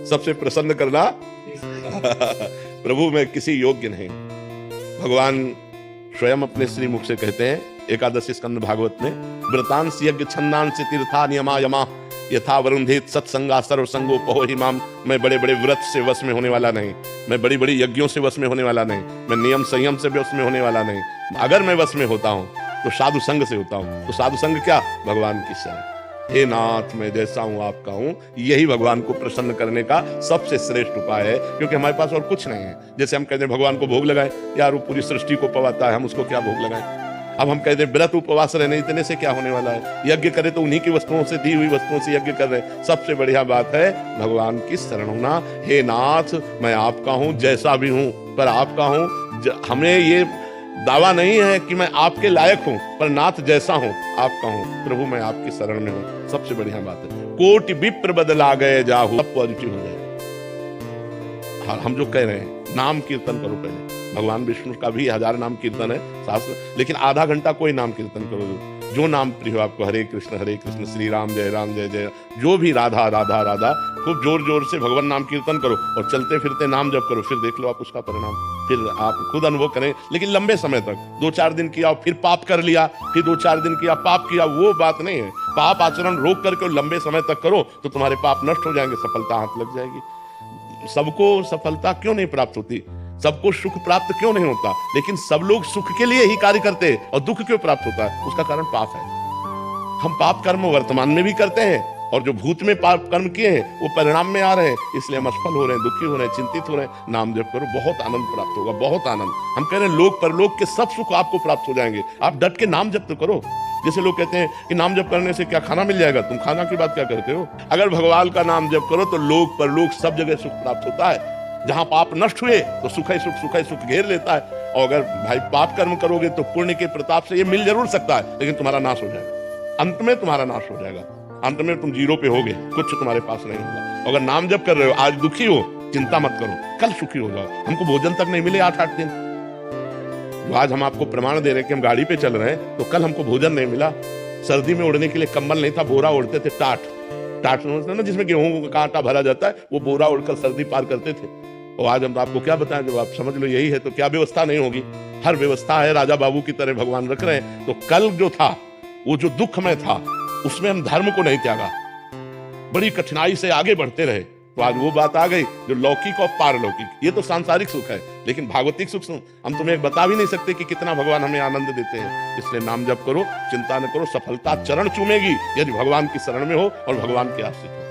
सबसे प्रसन्न करना प्रभु मैं किसी योग्य नहीं। भगवान स्वयं अपने श्रीमुख से कहते हैं एकादशी स्कंद भागवत में, व्रतांश यज्ञ छंदांश तीर्था नियमा यमा यथा वरुंधेत सत्संगा सर्वसंगो पहो हिमाम। मैं बड़े बड़े व्रत से वश में होने वाला नहीं, मैं बड़ी बड़ी यज्ञों से वश में होने वाला नहीं, मैं नियम संयम से वश में होने वाला नहीं। अगर मैं वश में होता हूं तो साधु संग से होता हूं। तो साधु संग क्या? भगवान की शरण। हे नाथ मैं जैसा हूं आपका हूं। यही भगवान को प्रसन्न करने का सबसे श्रेष्ठ उपाय है, क्योंकि हमारे पास और कुछ नहीं है। जैसे हम कहते हैं भगवान को भोग लगाए, यार वो पूरी सृष्टि को पवाता है, हम उसको क्या भोग लगाएं। अब हम कहते हैं व्रत उपवास रहने इतने से क्या होने वाला है, यज्ञ करे तो उन्हीं की वस्तुओं से, दी हुई वस्तुओं से यज्ञ कर रहे हैं। सबसे बढ़िया बात है भगवान की शरण होना। हे नाथ मैं आपका हूं, जैसा भी हूं पर आपका हूं। हमें ये दावा नहीं है कि मैं आपके लायक हूं, पर नाथ जैसा हूं आपका हूं। प्रभु मैं आपकी शरण में हूं। सबसे बढ़िया बात है कोटि विप्र बदला गए जाहू, सब पॉजिटिव हो जाए। हम जो कह रहे हैं नाम कीर्तन करो पहले। भगवान विष्णु का भी 1000 नाम कीर्तन है शास्त्र, लेकिन आधा घंटा कोई नाम कीर्तन करो जो नाम प्रिय हो आपको। हरे कृष्ण श्री राम जय जय, जो भी राधा राधा राधा, खूब जोर जोर से भगवान नाम कीर्तन करो और चलते फिरते नाम जप करो। फिर देख लो आप उसका परिणाम, फिर आप खुद अनुभव करें। लेकिन लंबे समय तक 2-4 दिन किया फिर पाप कर लिया, फिर 2-4 दिन किया पाप किया, वो बात नहीं है। पाप आचरण रोक करके लंबे समय तक करो तो तुम्हारे पाप नष्ट हो जाएंगे, सफलता हाथ लग जाएगी। सबको सफलता क्यों नहीं प्राप्त होती, सबको सुख प्राप्त क्यों नहीं होता, लेकिन सब लोग सुख के लिए ही कार्य करते हैं और दुख क्यों प्राप्त होता है? उसका कारण पाप है। हम पाप कर्म वर्तमान में भी करते हैं और जो भूत में पाप कर्म किए हैं वो परिणाम में आ रहे हैं, इसलिए हम असफल हो रहे हैं, दुखी हो रहे हैं, चिंतित हो रहे हैं। नाम जप करो, बहुत आनंद प्राप्त होगा, बहुत आनंद। हम कह रहे हैं लोक परलोक के सब सुख आपको प्राप्त हो जाएंगे। आप डट के नाम जप तो करो। जैसे लोग कहते हैं कि नाम जप करने से क्या खाना मिल जाएगा, तुम खाना की बात क्या करते हो? अगर भगवान का नाम जप करो तो लोक परलोक सब जगह सुख प्राप्त होता है। जहां पाप नष्ट हुए तो सुख ही सुख घेर लेता है। और अगर भाई पाप कर्म करोगे तो पुण्य के प्रताप से ये मिल जरूर सकता है, लेकिन तुम्हारा नाश हो जाएगा। अंत में तुम्हारा नाश हो जाएगा, अंत में तुम जीरो पे होगे, कुछ तुम्हारे पास नहीं होगा। अगर नाम जप कर रहे हो, आज दुखी हो, चिंता मत करो, कल सुखी हो जाओ। हमको भोजन तक नहीं मिले 8-8 दिन, तो आज हम आपको प्रमाण दे रहे हैं कि हम गाड़ी पे चल रहे हैं, तो कल हमको भोजन नहीं मिला। सर्दी में ओढ़ने के लिए कंबल नहीं था, बोरा ओढ़ते थे, टाट ना जिसमें गेहूं का आटा भरा जाता है, वो बोरा ओढ़कर सर्दी पार करते थे। और आज हम आपको क्या बताएं, जब आप समझ लो यही है तो क्या व्यवस्था नहीं होगी। हर व्यवस्था है, राजा बाबू की तरह भगवान रख रहे हैं। तो कल जो था वो जो दुख में था उसमें हम धर्म को नहीं त्यागा, बड़ी कठिनाई से आगे बढ़ते रहे। तो आज वो बात आ गई जो लौकिक और पारलौकिक, ये तो सांसारिक सुख है, लेकिन भागवतिक सुख हम तुम्हें बता भी नहीं सकते कि कितना भगवान हमें आनंद देते हैं। इसलिए नाम जप करो, चिंता न करो, सफलता चरण चूमेगी यदि भगवान की शरण में हो और भगवान के आश्रित हो।